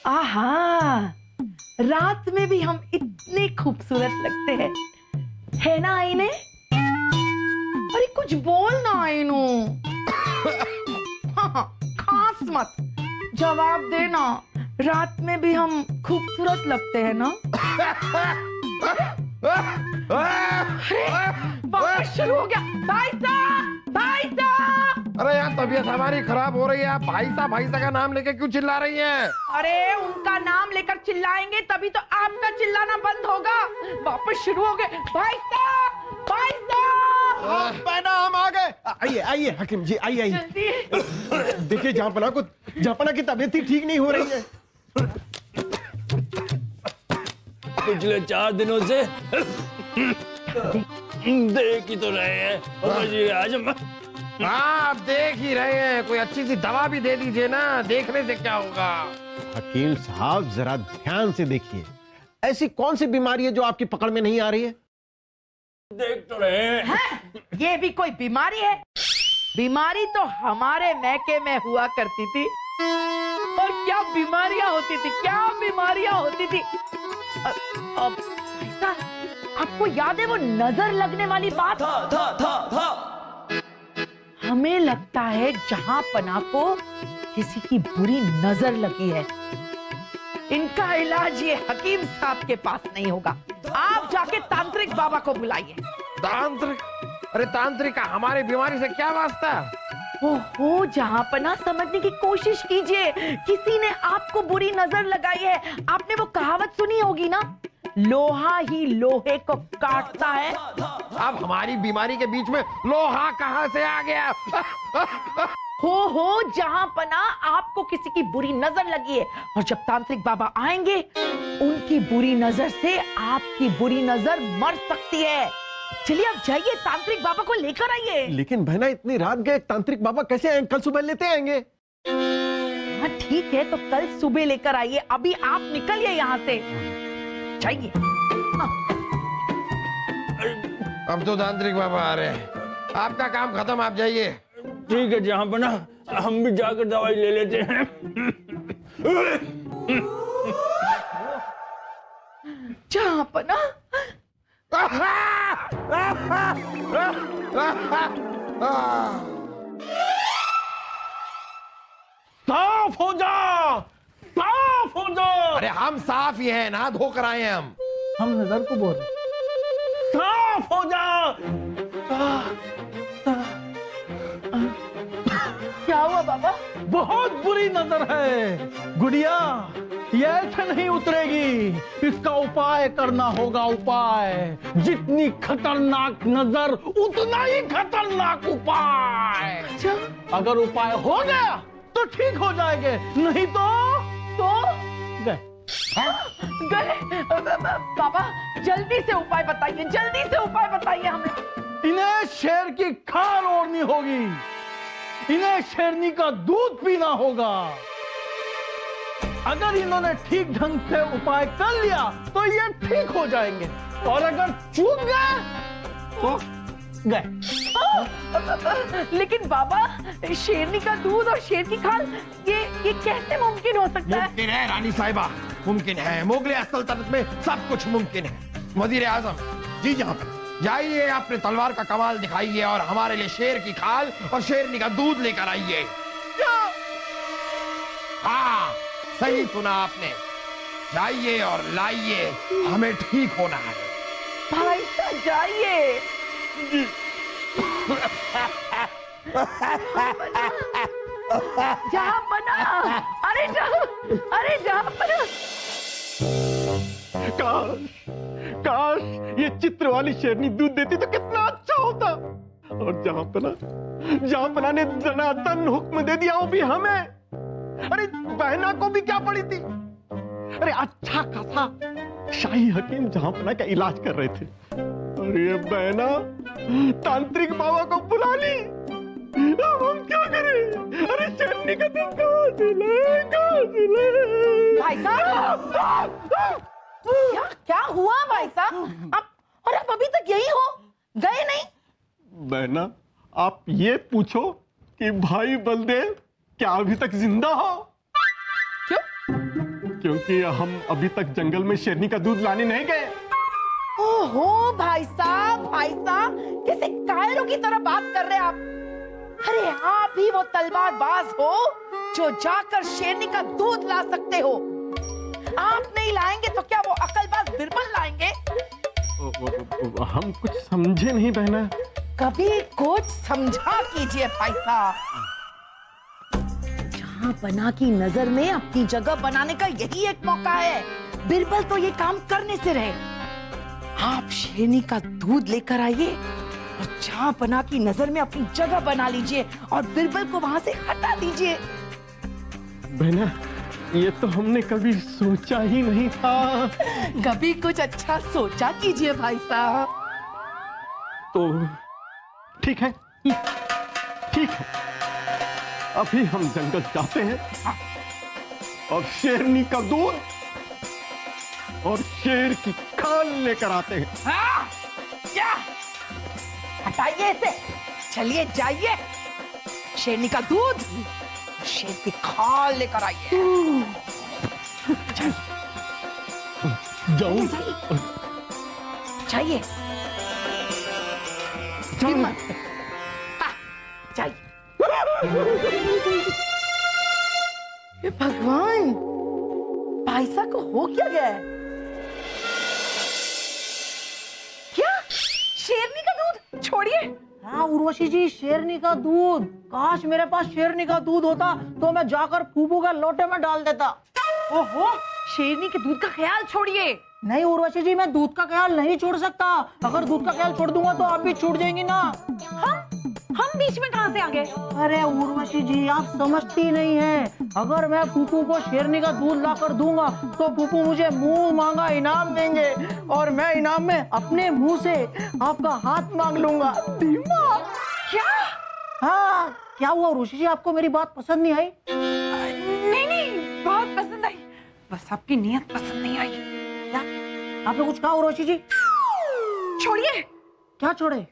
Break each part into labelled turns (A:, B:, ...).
A: आहा, रात में भी हम इतने खूबसूरत लगते हैं, है ना आईने? अरे कुछ बोल ना आईनू। हाँ, खास मत, जवाब देना। रात में भी हम खूबसूरत लगते हैं ना? वापस शुरू हो गया। भाई साहब, भाई साहब!
B: अरे यार, तबीयत हमारी खराब हो रही है, आप भाई साहब का नाम लेके क्यों चिल्ला रही हैं?
A: अरे उनका नाम लेकर चिल्लाएंगे तभी तो आपका चिल्लाना बंद होगा। वापस शुरू हो गए। भाई साहब, भाई साहब!
C: बहना, हम आ गए। आइए आइए हकीम जी, आइए आइए। देखिए जहाँपना की तबीयत ही ठीक नहीं हो रही है।
D: पिछले 4 दिनों से देख ही तो रहे हैं। आज
B: हाँ, आप देख ही रहे हैं, कोई अच्छी सी दवा भी दे दीजिए ना, देखने से क्या होगा?
C: हकीम साहब जरा ध्यान से देखिए, ऐसी कौन सी बीमारी है जो आपकी पकड़ में नहीं आ रही है?
D: देख तो रहे हैं।
A: ये भी कोई बीमारी है? बीमारी तो हमारे मैके में हुआ करती थी, और क्या बीमारियां होती थी, क्या बीमारियां होती थी। अब ऐसा आपको याद है वो नजर लगने वाली बात?
D: था।
A: हमें लगता है जहां पना को किसी की बुरी नजर लगी है। इनका इलाज ये हकीम साहब के पास नहीं होगा। आप जाके तांत्रिक बाबा को बुलाइए।
B: तांत्रिक? अरे तांत्रिक का हमारी बीमारी से क्या वास्ता?
A: ओहो, जहां पना समझने की कोशिश कीजिए। किसी ने आपको बुरी नजर लगाई है। आपने वो कहावत सुनी होगी ना, लोहा ही लोहे को काटता है।
B: अब हमारी बीमारी के बीच में लोहा कहां से आ गया?
A: हो जहां पना आपको किसी की बुरी नजर लगी है, और जब तांत्रिक बाबा आएंगे उनकी बुरी नजर से आपकी बुरी नजर मर सकती है। चलिए अब जाइए, तांत्रिक बाबा को लेकर आइए।
C: लेकिन बहना, इतनी रात गए, तांत्रिक बाबा कैसे आएंगे? कल सुबह लेते आएंगे।
A: हाँ ठीक है, तो कल सुबह लेकर आइए। अभी आप निकलिए यहाँ से, जाइए। हाँ।
B: अब तो तांत्रिक बाबा आ रहे हैं, आपका काम खत्म, आप जाइए।
D: ठीक है जहाँ पना, हम भी जाकर दवाई ले लेते हैं।
A: जहाँ पना,
C: साफ हो जा, साफ हो जा।
B: अरे हम साफ ही हैं, नहा धोकर आए हैं हम
C: नजर को बोल रहे, साफ हो जा।
A: क्या हुआ बाबा?
C: बहुत बुरी नजर है गुड़िया, ये ऐसे नहीं उतरेगी। इसका उपाय करना होगा, उपाय। जितनी खतरनाक नजर उतना ही खतरनाक उपाय।
A: अच्छा,
C: अगर उपाय हो गया तो ठीक हो जाएंगे, नहीं तो गए।
A: बाबा जल्दी से उपाय बताइए, जल्दी से उपाय बताइए हमें।
C: इन्हें शेर की खाल ओढ़नी होगी, इन्हें शेरनी का दूध पीना होगा। अगर इन्होंने ठीक ढंग से उपाय कर लिया तो ये ठीक हो जाएंगे, और अगर चूक गए तो गए।
A: लेकिन बाबा, शेरनी का दूध और शेर की खाल, ये कैसे मुमकिन हो सकता है?
B: मुमकिन है रानी साहिबा, मुमकिन है। मुगल सल्तनत में सब कुछ मुमकिन है। वजीर आजम जी, जहाँ पर जाइए, अपने तलवार का कमाल दिखाइए और हमारे लिए शेर की खाल और शेरनी का दूध लेकर आइए। हाँ, सही सुना आपने, जाइए और लाइए, हमें ठीक होना है।
A: भाई साहब जाइए। जहाँ बना, अरे जहाँ बना।
C: काश ये चित्र वाली शेरनी दूध देती तो कितना अच्छा होता। और जहाँ पना ने दनादन हुक्म दे दिया, वो भी हमें। अरे बहना को भी क्या पड़ी थी? अरे अच्छा खासा शाही हकीम जहाँ पना का इलाज कर रहे थे, और ये बहना तांत्रिक बाबा को बुला ली। अब हम क्या करें? अरे शेरनी का दूध कहाँ से लाए?
A: भाई साहब, क्या हुआ भाई साहब? अब अभी तक यही हो गए नहीं?
C: बहना, आप ये पूछो कि भाई बलदेव क्या अभी तक जिंदा हो?
A: क्यों?
C: क्योंकि हम अभी तक जंगल में शेरनी का दूध लाने नहीं गए।
A: ओहो भाई साहब, कैसे कायरों की तरह बात कर रहे हैं आप? अरे आप ही वो तलवारबाज हो जो जाकर शेरनी का दूध ला सकते हो। आप नहीं लाएंगे तो क्या वो अकलबाज बिरबल लाएंगे?
C: हम कुछ समझे नहीं बहना।
A: कभी कुछ समझा कीजिए भाई साहब। जहां बना की नजर में अपनी जगह बनाने का यही एक मौका है। बिरबल तो ये काम करने से रहे। आप शेरनी का दूध लेकर आइए और जहां बना की नजर में अपनी जगह बना लीजिए और बिरबल को वहां से हटा दीजिए।
C: बहना, ये तो हमने कभी सोचा ही नहीं था।
A: कभी कुछ अच्छा सोचा कीजिए भाई साहब।
C: तो ठीक है, ठीक है, अभी हम जंगल जाते हैं और शेरनी का दूध और शेर की खाल लेकर आते हैं।
A: हाँ? क्या? हटाइए इसे, चलिए जाइए। शेरनी का दूध, शेर की खाल लेकर आइए।
C: जाऊं?
A: जाइए, हिम्मत से। हाँ, जाइए। ये भगवान, भाई साहब को हो क्या गया है? क्या? शेरनी का दूध छोड़िए।
E: हाँ उर्वशी जी, शेरनी का दूध। काश मेरे पास शेरनी का दूध होता तो मैं जाकर फूफू का लोटे में डाल देता।
A: ओहो, शेरनी के दूध का ख्याल छोड़िए।
E: नहीं उर्वशी जी, मैं दूध का ख्याल नहीं छोड़ सकता। अगर दूध का ख्याल छोड़ दूंगा तो आप भी छूट जाएंगी ना।
A: हम बीच में कहां से आ गए?
E: अरे उर्वशी जी, आप समझती नहीं हैं। अगर मैं फूफू को शेरनी का दूध लाकर दूंगा तो फूफू मुझे मुंह मांगा इनाम देंगे और मैं इनाम में अपने मुंह से आपका हाथ मांग लूंगा।
A: क्या?
E: हाँ, क्या हुआ उर्वशी जी, आपको मेरी बात पसंद नहीं आई?
A: नहीं, बहुत पसंद आई। बस आपकी नियत पसंद नहीं आई।
E: क्या आपने कुछ कहा उर्वशी जी?
A: छोड़िए।
E: क्या छोड़े?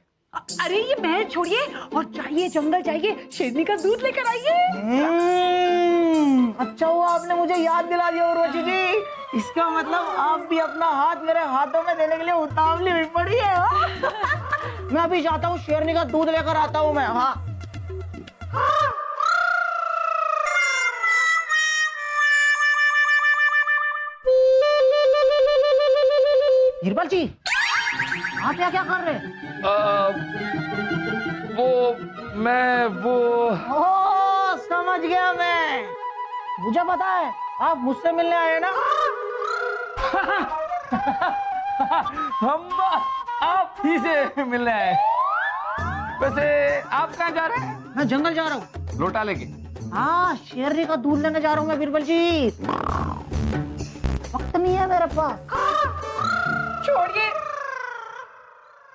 A: अरे ये महल छोड़िए और जाइए, जंगल जाइए, शेरनी का दूध लेकर आइए।
E: अच्छा हुआ आपने मुझे याद दिला दिया उर्वशी जी। इसका मतलब आप भी अपना हाथ मेरे हाथों में देने के लिए उतावली हुई पड़ी है। मैं अभी जाता हूँ, शेरनी का दूध लेकर आता हूँ मैं। हाँ बिरबल जी, आप क्या क्या कर रहे हैं? ओ, समझ गया मैं। मुझे पता है आप मुझसे मिलने आए ना।
D: हम आप ही से मिलने आए। वैसे आप कहाँ जा रहे हैं?
E: मैं जंगल जा रहा हूँ।
D: लोटा लेके?
E: हाँ, शेरनी का दूध लेने जा रहा हूँ मैं बिरबल जी। वक्त नहीं है मेरे पास।
A: छोड़िए।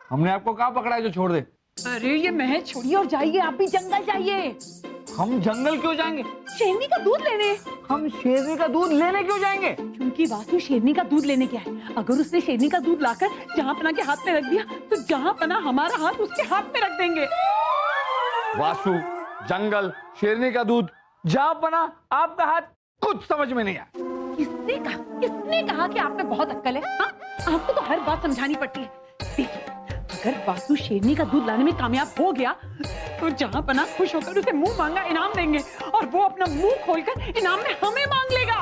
D: हमने आपको कहाँ पकड़ा है जो छोड़ दे?
A: अरे ये महल छोड़िए और जाइए, आप भी जंगल जाइए।
D: हम जंगल क्यों जाएंगे?
A: शेरनी का दूध लेने।
E: हम शेरनी का दूध लेने क्यों जाएंगे?
A: क्योंकि वासु शेरनी का दूध लेने गया है। अगर उसने शेरनी का दूध लाकर जहांपना के हाथ में रख दिया तो जहांपना हमारा हाथ उसके हाथ में रख देंगे।
D: वासु, जंगल, शेरनी का दूध, जहांपना, आपका हाथ, कुछ समझ में नहीं आया।
A: किसने कहा कि आप में बहुत अक्ल है? हाँ? आपको तो हर बात समझानी पड़ती है। देखिए, अगर वासु शेरनी का दूध लाने में कामयाब हो गया तो जहांपना खुश होकर उसे मुंह मांगा इनाम देंगे और वो अपना मुंह खोलकर इनाम में हमें मांग लेगा।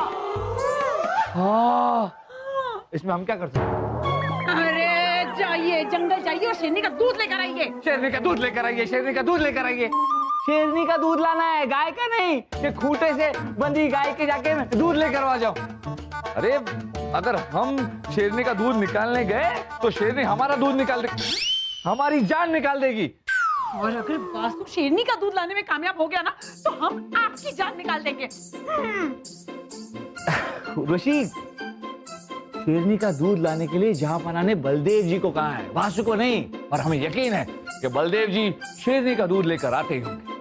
D: इसमें हम क्या कर सकते हैं?
A: अरे जाइए, जंगल जाइए और शेरनी का दूध लेकर आइए।
D: शेरनी का दूध लेकर आइए, शेरनी का दूध लेकर आइए।
F: शेरनी का दूध लाना है, गाय का नहीं कि खूंटे से बंधी गाय के जाके दूध लेकर आ जाओ।
D: अरे अगर हम शेरनी का दूध निकालने गए तो शेरनी हमारा दूध निकाल दे, हमारी जान निकाल देगी।
A: और अगर वासु शेरनी का दूध लाने में कामयाब हो गया ना तो हम आपकी जान निकाल देंगे।
F: ऋषि, शेरनी का दूध लाने के लिए जहांपना ने बलदेव जी को कहा है, वासु को नहीं।
D: और हमें यकीन है कि बलदेव जी शेरनी का दूध लेकर आते ही होंगे।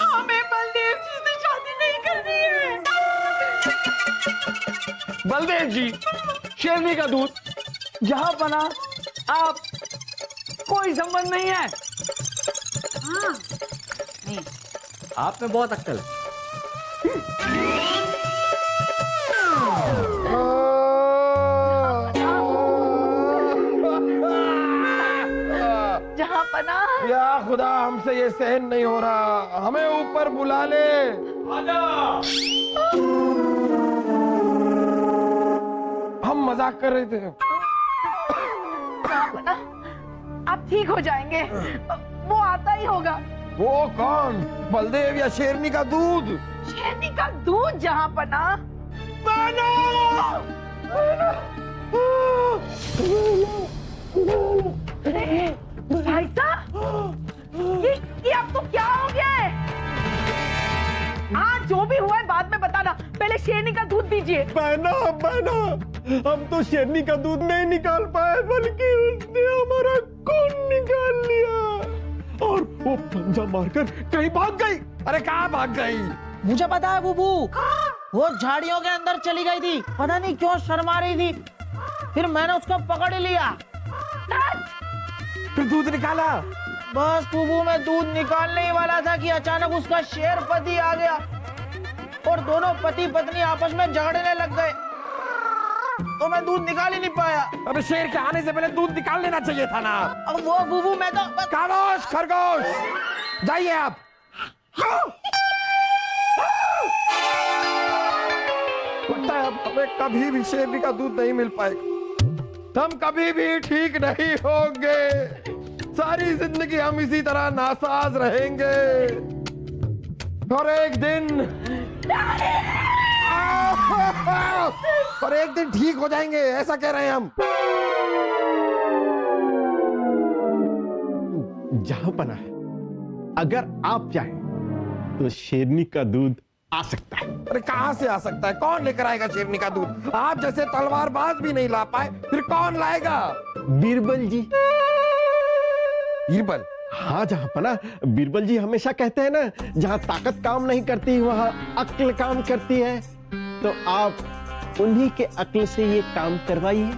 A: हमें बलदेव जी से शादी नहीं करनी है।
D: बलदेव जी, शेरनी का दूध, जहांपना, आप, कोई संबंध नहीं है।
A: नहीं
F: आप में बहुत अक्ल है।
A: जहाँ पना
B: या खुदा, हमसे ये सहन नहीं हो रहा, हमें ऊपर बुला ले। हम मजाक कर रहे थे।
A: जहाँ पना आप ठीक हो जाएंगे, वो आता ही होगा।
B: वो कौन? बलदेव या शेरनी का दूध?
A: शेरनी का दूध जहाँ पना। भाई साहब, ये अब तो क्या हो गया है? हाँ, जो भी हुआ है बाद में बताना, पहले शेरनी का दूध दीजिए।
C: बहना बहना, हम तो शेरनी का दूध नहीं निकाल पाए, बल्कि उसने हमारा खून निकाल लिया और वो पंजा मारकर कहीं भाग गई।
B: अरे कहाँ भाग गई?
E: मुझे पता है बुबू, वो झाड़ियों के अंदर चली गई थी, पता नहीं क्यों शर्मा रही थी, फिर मैंने उसको पकड़ लिया।
B: फिर दूध निकाला?
E: बस बुबू, मैं दूध निकालने ही वाला था कि अचानक उसका शेर पति आ गया और दोनों पति पत्नी आपस में झगड़ने लग गए, तो मैं दूध निकाल ही नहीं पाया।
B: अबे शेर के आने से पहले दूध निकाल लेना चाहिए था ना।
E: अब वो बुबू, मैं तो बस...
B: खामोश खरगोश, जाइए आप। लगता है अब हमें कभी भी शेरनी का दूध नहीं मिल पाएगा, हम कभी भी ठीक नहीं होंगे, सारी जिंदगी हम इसी तरह नासाज रहेंगे और एक दिन ठीक हो जाएंगे, ऐसा कह रहे हैं हम।
C: जहां पना है, अगर आप चाहें तो शेरनी का दूध आ सकता है।
B: अरे कहां से आ सकता है? कौन लेकर आएगा शेरनी का दूध? आप जैसे तलवारबाज भी नहीं ला पाए, फिर कौन लाएगा?
C: बीरबल जी।
B: बीरबल?
C: हाँ जहां पना, बीरबल जी हमेशा कहते हैं ना, जहां ताकत काम नहीं करती वहां अक्ल काम करती है, तो आप उन्हीं के अक्ल से ये काम करवाइए।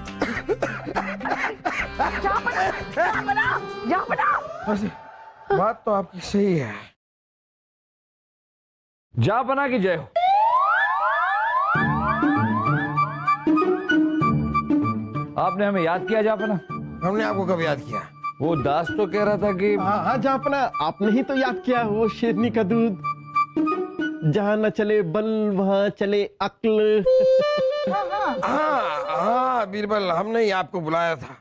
B: बात तो आपकी सही है।
D: जापना की जय हो। आपने हमें याद किया जापना?
B: हमने आपको कब याद किया?
D: वो दास तो कह रहा था कि
C: हाँ जहां पना, आपने ही तो याद किया, वो शेरनी का दूध, जहां न चले बल वहां चले अक्ल।
B: हाँ बीरबल, हमने ही आपको बुलाया था।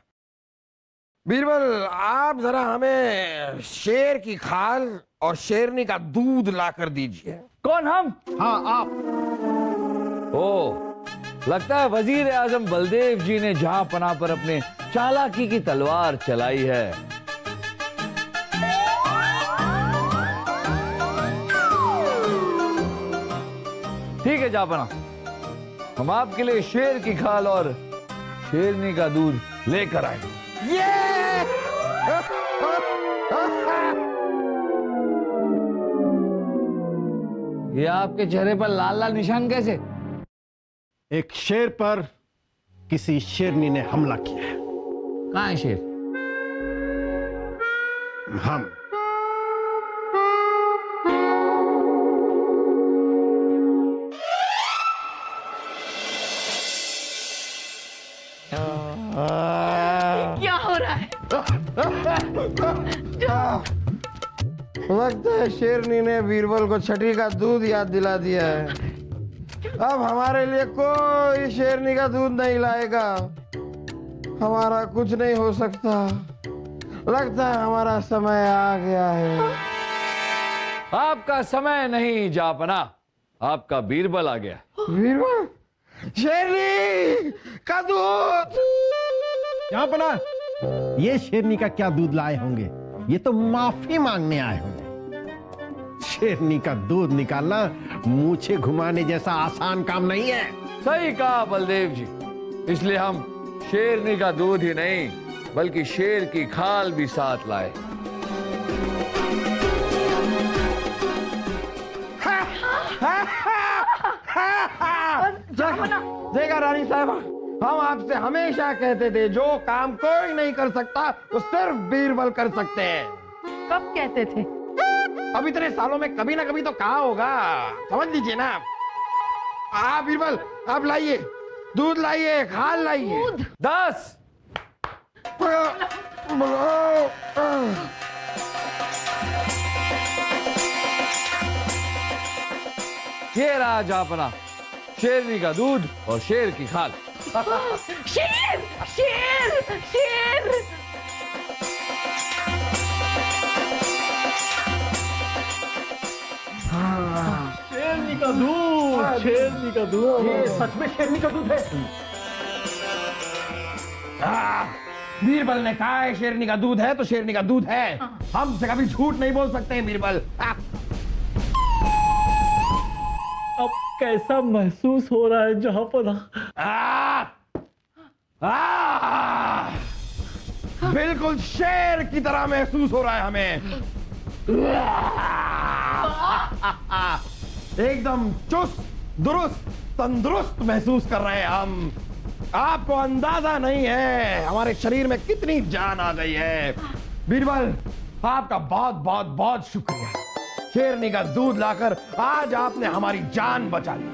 B: बीरबल, आप जरा हमें शेर की खाल और शेरनी का दूध लाकर दीजिए।
D: कौन? हम?
C: हाँ आप।
D: ओ, लगता है वजीर आजम बलदेव जी ने जहां पना पर अपने चालाकी की तलवार चलाई है। ठीक है जापना, हम आपके लिए शेर की खाल और शेरनी का दूध लेकर आए। ये आपके चेहरे पर लाल लाल निशान कैसे?
C: एक शेर पर किसी शेरनी ने हमला किया है।
D: कहाँ है शेर?
C: हम।
A: क्या हो रहा है?
B: लगता है शेरनी ने बीरबल को छठी का दूध याद दिला दिया है। अब हमारे लिए कोई शेरनी का दूध नहीं लाएगा, हमारा कुछ नहीं हो सकता। लगता है हमारा समय आ गया है।
D: आपका समय नहीं जापना, आपका बीरबल आ गया।
B: बीरबल? शेरनी का दूध?
C: यहाँ पना, ये शेरनी का क्या दूध लाए होंगे? ये तो माफी मांगने आए होंगे। शेरनी का दूध निकालना मूछे घुमाने जैसा आसान काम नहीं है।
D: सही कहा बलदेव जी, इसलिए हम शेरनी का दूध ही नहीं बल्कि शेर की खाल भी साथ लाए।
B: देखा रानी साहबा, हम आपसे हमेशा कहते थे जो काम कोई नहीं कर सकता वो सिर्फ बीरबल कर सकते हैं।
A: कब कहते थे?
B: अब इतने सालों में कभी ना कभी तो कहा होगा, समझ लीजिए ना। बीरबल आप लाइए, दूध लाइए, खाल लाइए।
D: 10। ये रहा जापना, शेरनी का दूध और शेर की खाल।
A: शेर शेर शेर।
C: शेरनी का दूध, शेरनी का दूध, ये सच में शेरनी का दूध है।
B: बीरबल ने कहा है शेरनी का दूध है तो शेरनी का दूध है। हमसे कभी झूठ नहीं बोल सकते हैं बीरबल।
C: अब कैसा महसूस हो रहा है जहांपना?
B: बिल्कुल शेर की तरह महसूस हो रहा है हमें। एकदम चुस्त दुरुस्त तंदुरुस्त महसूस कर रहे हैं हम। आपको अंदाजा नहीं है हमारे शरीर में कितनी जान आ गई है। बीरबल आपका बहुत बहुत बहुत शुक्रिया। शेरनी का दूध लाकर आज आपने हमारी जान बचा ली।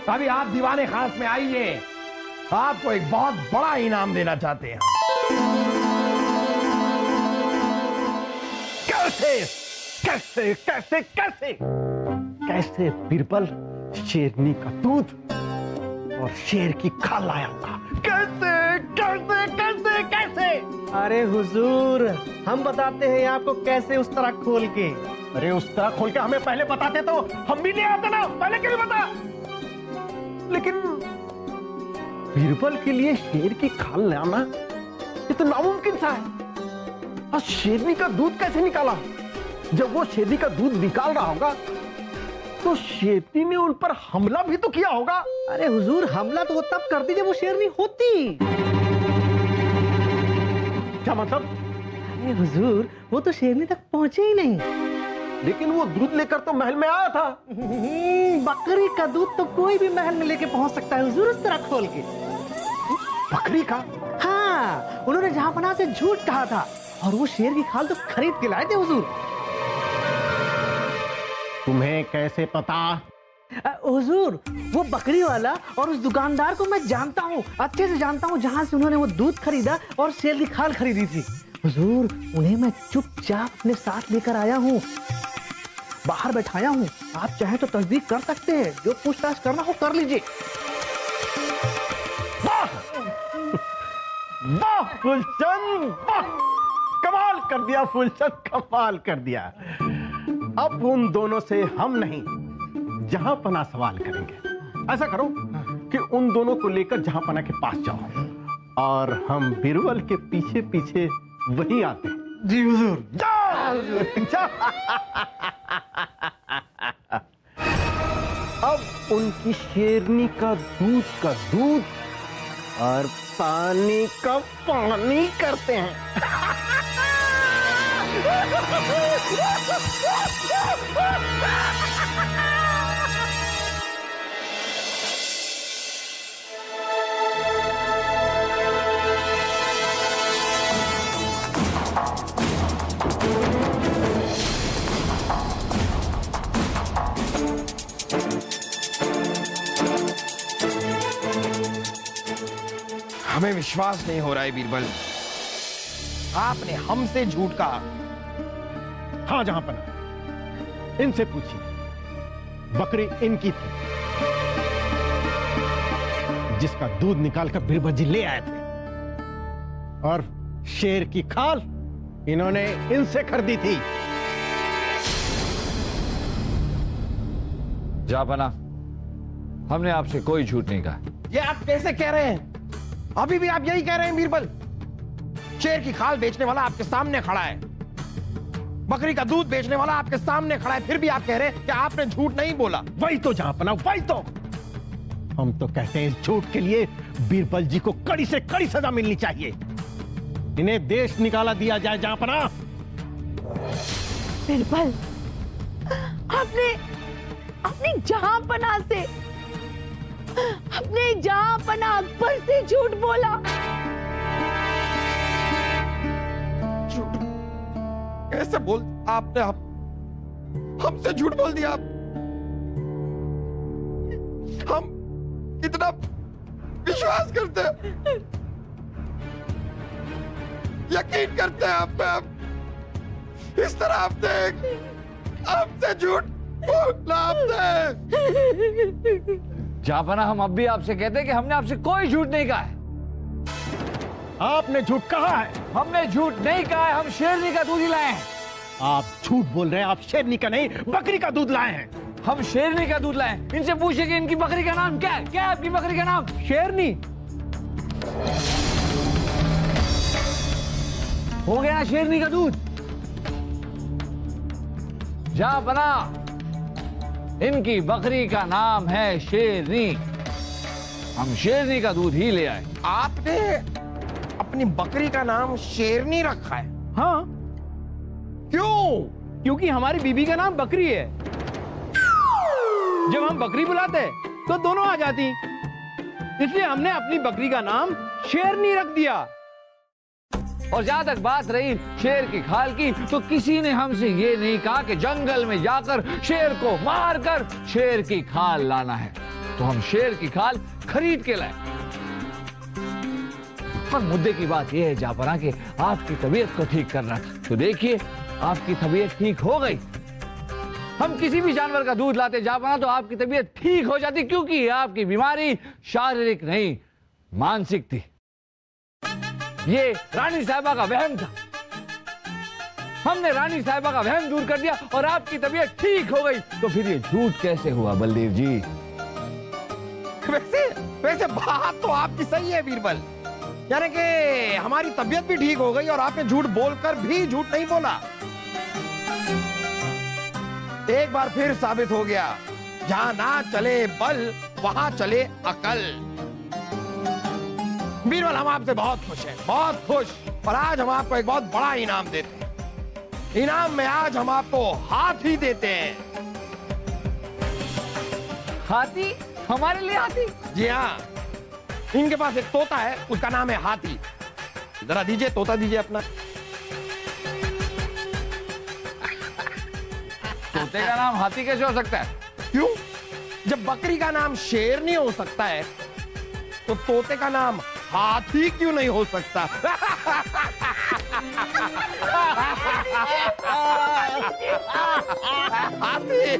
B: अभी आप दीवाने खास में आइए, आपको एक बहुत बड़ा इनाम देना चाहते हैं।
C: कैसे कैसे कैसे कैसे कैसे बीरबल शेरनी का दूध और शेर की खाल लाया था? कैसे कैसे कैसे कैसे?
E: अरे हुजूर, हम बताते हैं आपको कैसे उस तरह खोल के।
C: अरे उस तरह खोल के हमें पहले बताते तो हम भी ले आते ना, पहले क्यों नहीं बता? लेकिन बीरबल के लिए शेर की खाल लाना ये तो नामुमकिन सा है। और शेरनी का दूध कैसे निकाला? जब वो शेरनी का दूध निकाल रहा होगा तो शेरनी ने उन पर हमला भी तो किया होगा।
E: अरे हुजूर, हमला तो वो तब करती जब वो शेरनी होती।
C: क्या मतलब?
E: अरे हुजूर, वो तो शेरनी तक पहुंचे ही नहीं।
C: लेकिन वो दूध लेकर तो महल में आया था।
E: बकरी का दूध तो कोई भी महल में लेके पहुंच सकता है हुजूर, उस तरह खोल के।
C: बकरी का?
E: हाँ, उन्होंने जहांपनाह से झूठ कहा था और वो शेर की खाल तो खरीद के लाए थे हुजूर।
C: तुम्हें कैसे पता?
E: हुजूर, वो बकरी वाला और उस दुकानदार को मैं जानता हूँ, अच्छे से जानता हूँ, जहाँ से उन्होंने वो दूध खरीदा और शेर की खाल खरीदी थी। हुजूर, उन्हें मैं चुपचाप अपने साथ लेकर आया हूँ, बाहर बैठाया हूँ। आप चाहे तो तस्दीक कर सकते हैं, जो पूछताछ करना हो कर लीजिए।
C: वाह फूलचंद, वाह! कमाल कर दिया फूलचंद, कमाल कर दिया। अब उन दोनों से हम नहीं, जहांपनाह सवाल करेंगे। ऐसा करो कि उन दोनों को लेकर जहांपनाह के पास जाओ और हम बीरबल के पीछे पीछे वहीं आते हैं।
E: जी हुजूर।
C: अब उनकी शेरनी का दूध और पानी का पानी करते हैं।
B: हमें विश्वास नहीं हो रहा है बीरबल, आपने हमसे झूठ कहा।
C: हाँ जहांपनाह, इनसे पूछिए, बकरी इनकी थी जिसका दूध निकालकर बीरबल जी ले आए थे, और शेर की खाल इन्होंने इनसे खरीदी थी।
D: जापना, हमने आपसे कोई झूठ नहीं कहा।
B: ये आप कैसे कह रहे हैं? अभी भी आप यही कह रहे हैं बीरबल? शेर की खाल बेचने वाला आपके सामने खड़ा है, बकरी का दूध बेचने वाला आपके सामने खड़ा है, फिर भी आप कह रहे हैं कि आपने झूठ नहीं बोला।
C: वही तो जहांपनाह, वही तो हम तो कहते हैं, इस झूठ के लिए बीरबल जी को कड़ी से कड़ी सजा मिलनी चाहिए। इन्हें देश निकाला दिया जाए जहांपनाह।
A: बीरबल, आपने जहांपनाह से, अपने जहांपनाह अकबर से झूठ बोला।
B: कैसे बोल आपने हमसे झूठ बोल दिया आप। हम इतना विश्वास करते हैं, यकीन करते हैं आप पे। आप इस तरह आपसे झूठ बोला आपने।
D: जापाना, हम अब भी आपसे कहते हैं कि हमने आपसे कोई झूठ नहीं कहा है।
C: आपने झूठ कहा है।
D: हमने झूठ नहीं कहा है, हम शेरनी का दूध ही लाए हैं।
C: आप झूठ बोल रहे हैं। आप शेरनी का नहीं, बकरी का दूध लाए हैं।
D: हम शेरनी का दूध लाए हैं। इनसे पूछिए कि इनकी बकरी का नाम क्या है। क्या है आपकी बकरी का नाम?
C: शेरनी।
D: हो गया शेरनी का दूध। जापाना, इनकी बकरी का नाम है शेरनी। हम शेरनी का दूध ही ले आए।
B: आपने अपनी बकरी का नाम शेरनी रखा है?
C: हाँ,
B: क्यों?
C: क्योंकि हमारी बीबी का नाम बकरी है। जब हम बकरी बुलाते तो दोनों आ जाती, इसलिए हमने अपनी बकरी का नाम शेरनी रख दिया।
D: और जहां तक बात रही शेर की खाल की, तो किसी ने हमसे ये नहीं कहा कि जंगल में जाकर शेर को मारकर शेर की खाल लाना है। तो हम शेर की खाल खरीद के लाए। पर मुद्दे की बात यह है जापाना कि आपकी तबीयत को ठीक करना था। तो देखिए, आपकी तबीयत ठीक हो गई। हम किसी भी जानवर का दूध लाते जापाना तो आपकी तबीयत ठीक हो जाती, क्योंकि आपकी बीमारी शारीरिक नहीं मानसिक थी। ये रानी साहिबा का वहम था। हमने रानी साहिबा का वहम दूर कर दिया और आपकी तबीयत ठीक हो गई। तो फिर ये झूठ कैसे हुआ बलदेव जी?
B: वैसे बात तो आपकी सही है बीरबल, यानी कि हमारी तबीयत भी ठीक हो गई और आपने झूठ बोलकर भी झूठ नहीं बोला। एक बार फिर साबित हो गया, जहां ना चले बल वहां चले अकल। बीरबल, हम आपसे बहुत खुश हैं, बहुत खुश। और आज हम आपको एक बहुत बड़ा इनाम देते हैं। इनाम में आज हम आपको हाथी देते हैं।
D: हाथी? हमारे लिए हाथी?
B: जी हाँ, इनके पास एक तोता है, उसका नाम है हाथी। जरा दीजिए, तोता दीजिए अपना।
D: तोते का नाम हाथी कैसे हो सकता है?
B: क्यों? जब बकरी का नाम शेरनी हो सकता है, तो तोते का नाम हाथी क्यों नहीं हो सकता? हाथी।